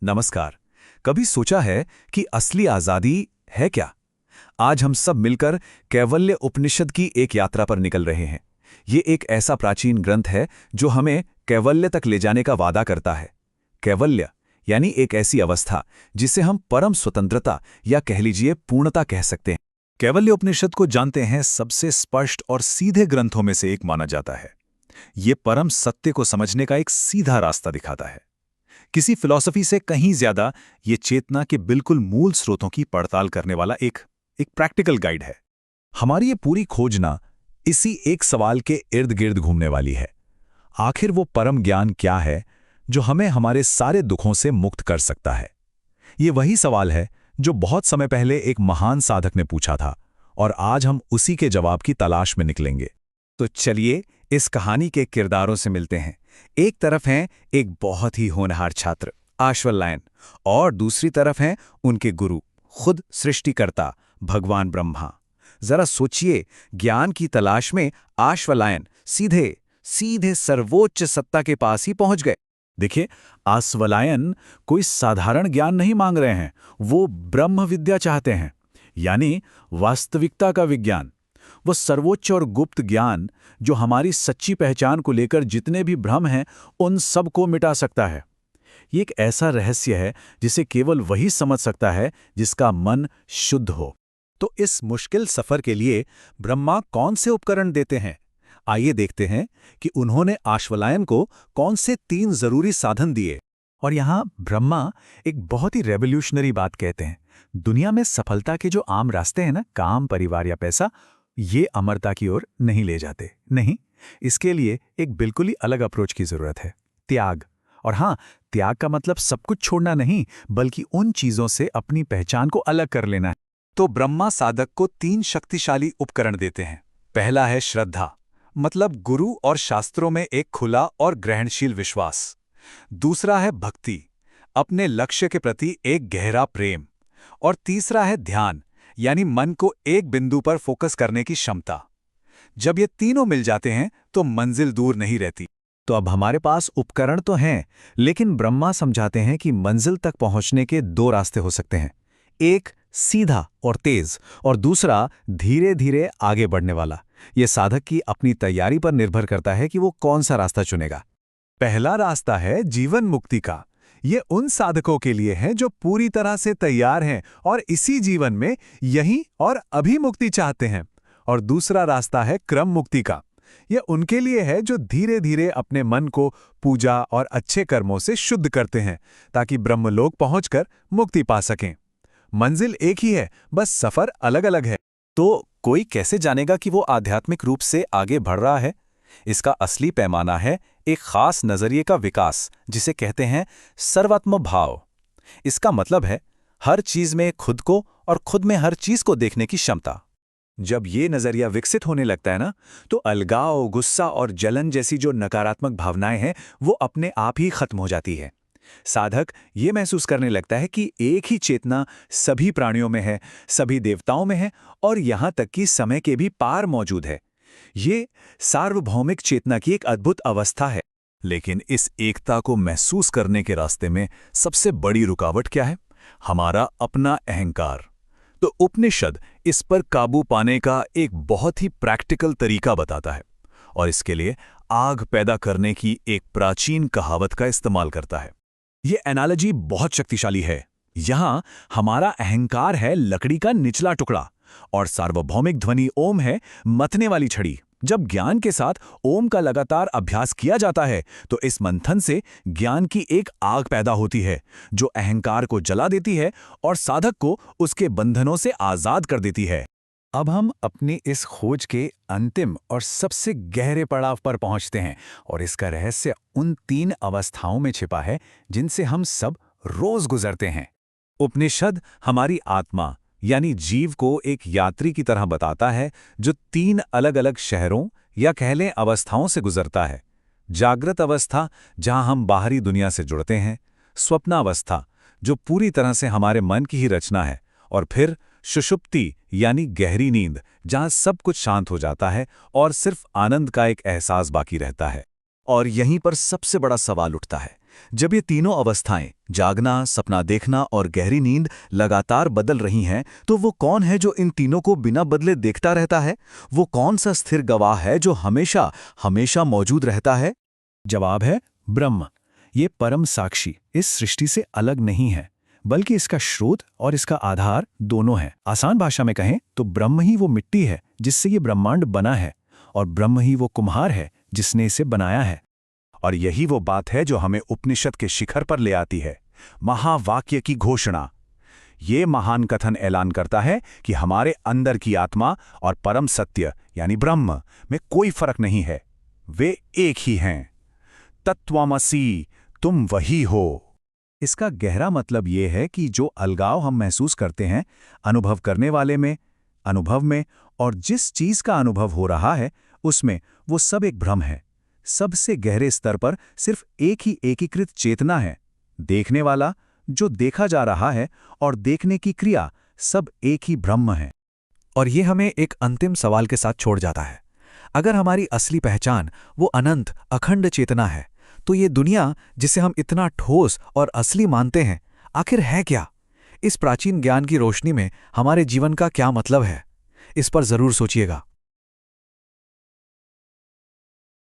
नमस्कार। कभी सोचा है कि असली आजादी है क्या? आज हम सब मिलकर कैवल्य उपनिषद की एक यात्रा पर निकल रहे हैं। ये एक ऐसा प्राचीन ग्रंथ है जो हमें कैवल्य तक ले जाने का वादा करता है। कैवल्य यानी एक ऐसी अवस्था जिसे हम परम स्वतंत्रता या कह लीजिए पूर्णता कह सकते हैं। कैवल्य उपनिषद को जानते हैं सबसे स्पष्ट और सीधे ग्रंथों में से एक माना जाता है। ये परम सत्य को समझने का एक सीधा रास्ता दिखाता है। किसी फिलॉसफी से कहीं ज्यादा ये चेतना के बिल्कुल मूल स्रोतों की पड़ताल करने वाला एक प्रैक्टिकल गाइड है। हमारी ये पूरी खोजना इसी एक सवाल के इर्द गिर्द घूमने वाली है। आखिर वो परम ज्ञान क्या है जो हमें हमारे सारे दुखों से मुक्त कर सकता है? ये वही सवाल है जो बहुत समय पहले एक महान साधक ने पूछा था, और आज हम उसी के जवाब की तलाश में निकलेंगे। तो चलिए इस कहानी के किरदारों से मिलते हैं। एक तरफ हैं एक बहुत ही होनहार छात्र आश्वलायन, और दूसरी तरफ हैं उनके गुरु, खुद सृष्टिकर्ता भगवान ब्रह्मा। जरा सोचिए, ज्ञान की तलाश में आश्वलायन सीधे सीधे सर्वोच्च सत्ता के पास ही पहुंच गए। देखिए, आश्वलायन कोई साधारण ज्ञान नहीं मांग रहे हैं, वो ब्रह्म विद्या चाहते हैं, यानी वास्तविकता का विज्ञान। वो सर्वोच्च और गुप्त ज्ञान जो हमारी सच्ची पहचान को लेकर जितने भी भ्रम हैं उन सब को मिटा सकता है। ये एक ऐसा रहस्य है जिसे केवल वही समझ सकता है जिसका मन शुद्ध हो। तो इस मुश्किल सफर के लिए ब्रह्मा कौन से उपकरण देते हैं? आइए देखते हैं कि उन्होंने आश्वलायन को कौन से 3 जरूरी साधन दिए। और यहाँ ब्रह्मा एक बहुत ही रेवोल्यूशनरी बात कहते हैं। दुनिया में सफलता के जो आम रास्ते हैं ना, काम, परिवार या पैसा, ये अमरता की ओर नहीं ले जाते। नहीं, इसके लिए एक बिल्कुल ही अलग अप्रोच की जरूरत है, त्याग। और हाँ, त्याग का मतलब सब कुछ छोड़ना नहीं, बल्कि उन चीजों से अपनी पहचान को अलग कर लेना है। तो ब्रह्मा साधक को 3 शक्तिशाली उपकरण देते हैं। पहला है श्रद्धा, मतलब गुरु और शास्त्रों में एक खुला और ग्रहणशील विश्वास। दूसरा है भक्ति, अपने लक्ष्य के प्रति एक गहरा प्रेम। और तीसरा है ध्यान, यानी मन को एक बिंदु पर फोकस करने की क्षमता। जब ये तीनों मिल जाते हैं तो मंजिल दूर नहीं रहती। तो अब हमारे पास उपकरण तो हैं, लेकिन ब्रह्मा समझाते हैं कि मंजिल तक पहुंचने के 2 रास्ते हो सकते हैं। एक सीधा और तेज, और दूसरा धीरे धीरे आगे बढ़ने वाला। ये साधक की अपनी तैयारी पर निर्भर करता है कि वो कौन सा रास्ता चुनेगा। पहला रास्ता है जीवन मुक्ति का। ये उन साधकों के लिए है जो पूरी तरह से तैयार हैं और इसी जीवन में यहीं और अभी मुक्ति चाहते हैं। और दूसरा रास्ता है क्रम मुक्ति का। यह उनके लिए है जो धीरे धीरे अपने मन को पूजा और अच्छे कर्मों से शुद्ध करते हैं, ताकि ब्रह्मलोक पहुंचकर मुक्ति पा सकें। मंजिल एक ही है, बस सफर अलग अलग है। तो कोई कैसे जानेगा कि वो आध्यात्मिक रूप से आगे बढ़ रहा है? इसका असली पैमाना है एक खास नजरिए का विकास, जिसे कहते हैं सर्वात्म भाव। इसका मतलब है हर चीज में खुद को और खुद में हर चीज को देखने की क्षमता। जब ये नजरिया विकसित होने लगता है ना, तो अलगाव, गुस्सा और जलन जैसी जो नकारात्मक भावनाएं हैं वो अपने आप ही खत्म हो जाती है। साधक ये महसूस करने लगता है कि एक ही चेतना सभी प्राणियों में है, सभी देवताओं में है, और यहां तक कि समय के भी पार मौजूद है। ये सार्वभौमिक चेतना की एक अद्भुत अवस्था है। लेकिन इस एकता को महसूस करने के रास्ते में सबसे बड़ी रुकावट क्या है? हमारा अपना अहंकार। तो उपनिषद इस पर काबू पाने का एक बहुत ही प्रैक्टिकल तरीका बताता है, और इसके लिए आग पैदा करने की एक प्राचीन कहावत का इस्तेमाल करता है। ये एनालॉजी बहुत शक्तिशाली है। यहां हमारा अहंकार है लकड़ी का निचला टुकड़ा, और सार्वभौमिक ध्वनि ओम है मथने वाली छड़ी। जब ज्ञान के साथ ओम का लगातार अभ्यास किया जाता है तो इस मंथन से ज्ञान की एक आग पैदा होती है जो अहंकार को जला देती है और साधक को उसके बंधनों से आजाद कर देती है। अब हम अपनी इस खोज के अंतिम और सबसे गहरे पड़ाव पर पहुंचते हैं, और इसका रहस्य उन 3 अवस्थाओं में छिपा है जिनसे हम सब रोज गुजरते हैं। उपनिषद हमारी आत्मा यानी जीव को एक यात्री की तरह बताता है जो 3 अलग अलग शहरों या कह लें अवस्थाओं से गुजरता है। जागृत अवस्था, जहां हम बाहरी दुनिया से जुड़ते हैं। स्वप्नावस्था, जो पूरी तरह से हमारे मन की ही रचना है। और फिर सुषुप्ति यानी गहरी नींद, जहां सब कुछ शांत हो जाता है और सिर्फ आनंद का एक एहसास बाकी रहता है। और यहीं पर सबसे बड़ा सवाल उठता है जब ये तीनों अवस्थाएं, जागना, सपना देखना और गहरी नींद, लगातार बदल रही हैं, तो वो कौन है जो इन तीनों को बिना बदले देखता रहता है? वो कौन सा स्थिर गवाह है जो हमेशा हमेशा मौजूद रहता है? जवाब है ब्रह्म। ये परम साक्षी इस सृष्टि से अलग नहीं है, बल्कि इसका स्रोत और इसका आधार दोनों हैं। आसान भाषा में कहें तो ब्रह्म ही वो मिट्टी है जिससे ये ब्रह्मांड बना है, और ब्रह्म ही वो कुम्हार है जिसने इसे बनाया है। और यही वो बात है जो हमें उपनिषद के शिखर पर ले आती है, महावाक्य की घोषणा। ये महान कथन ऐलान करता है कि हमारे अंदर की आत्मा और परम सत्य यानी ब्रह्म में कोई फर्क नहीं है, वे एक ही हैं। तत्त्वमसि, तुम वही हो। इसका गहरा मतलब ये है कि जो अलगाव हम महसूस करते हैं अनुभव करने वाले में, अनुभव में, और जिस चीज का अनुभव हो रहा है उसमें, वो सब एक भ्रम है। सबसे गहरे स्तर पर सिर्फ एक ही एकीकृत चेतना है, देखने वाला, जो देखा जा रहा है, और देखने की क्रिया, सब एक ही ब्रह्म है। और ये हमें एक अंतिम सवाल के साथ छोड़ जाता है। अगर हमारी असली पहचान वो अनंत अखंड चेतना है, तो ये दुनिया जिसे हम इतना ठोस और असली मानते हैं, आखिर है क्या? इस प्राचीन ज्ञान की रोशनी में हमारे जीवन का क्या मतलब है? इस पर जरूर सोचिएगा।